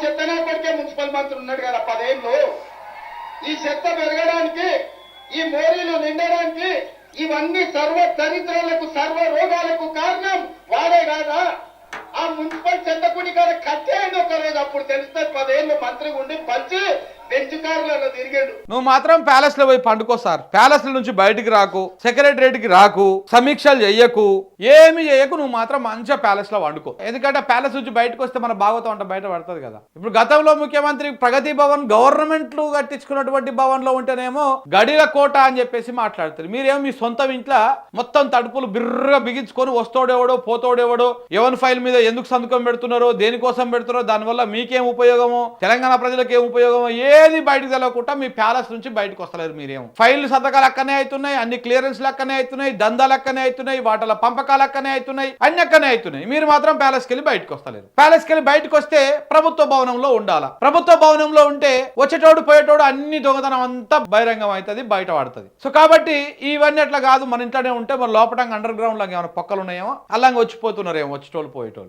చెత్తనే కొడికే municipal మంత్రి ఉన్నాడు కదా 10 ఏళ్ళు. ఈ చెత్త పెరగడానికి, ఈ మోరీలు నిండడానికి, ఇవన్నీ సర్వ దరిద్రాలకు సర్వ రోగాలకు కారణం వాడే కాదా? ఆ మున్సిపల్ చెత్త కుడి కాడ కట్టేయండి ఒక రోజు, అప్పుడు తెలుస్తుంది. 10 ఏళ్ళు మంత్రి ఉండి పంచి బెంచ్ కార్లలో తిరిగాడు. నువ్వు మాత్రం ప్యాలెస్ లో పోయి పండుకో సార్. ప్యాలెస్ నుంచి బయటికి రాకు, సెక్రటరేట్ కి రాకు, సమీక్షలు చెయ్యకు, ఏమి చెయ్యకు. నువ్వు మాత్రం మంచిగా ప్యాలెస్ లో వండుకో. ఎందుకంటే ప్యాలెస్ నుంచి బయటకు వస్తే మన భాగవతం అంట బయట పడుతుంది కదా. ఇప్పుడు గతంలో ముఖ్యమంత్రి ప్రగతి భవన్ గవర్నమెంట్లు కట్టించుకున్నటువంటి భవన్ లో ఉంటేనేమో గడిల కోట అని చెప్పేసి మాట్లాడతారు. మీరేమో మీ సొంత ఇంట్లో మొత్తం తడుపులు బిర్రగా బిగించుకొని వస్తోడెవడో పోతోడెవడో ఎవరి ఫైల్ మీద ఎందుకు సంతకం పెడుతున్నారో, దేనికోసం పెడుతున్నారో, దానివల్ల మీకేం ఉపయోగమో, తెలంగాణ ప్రజలకు ఏం ఉపయోగమో ఏది బయటకు తెలవకుండా మీ ప్యాలెస్ నుంచి బయటకు వస్తలేరు. మీరేమో ఫైల్ సంతకాలు అక్కనే అవుతున్నాయి, అన్ని క్లియరెన్స్లు అక్కనే అవుతున్నాయి, దందాలు అక్కనే అవుతున్నాయి, వాటిల పంపకాలు అక్కనే అవుతున్నాయి, అన్ని అక్కనే అవుతున్నాయి. మీరు మాత్రం ప్యాలెస్కి వెళ్ళి బయటకు వస్తలేరు. ప్యాలెస్కి వెళ్ళి బయటకు వస్తే ప్రభుత్వ భవనంలో ఉండాలా. ప్రభుత్వ భవనంలో ఉంటే వచ్చేటోడు పోయేటోడు అన్ని దొంగతనం అంతా బహిరంగం అవుతుంది, బయట పడుతుంది. సో కాబట్టి ఇవన్నీ అట్లా కాదు. మన ఇంట్లోనే ఉంటే మన లోపటంగా అండర్ గ్రౌండ్ లాగా ఏమైనా పక్కలు ఉన్నాయేమో అలాగే వచ్చిపోతున్నారేమో వచ్చేటోళ్ళు పోయేటోళ్ళు.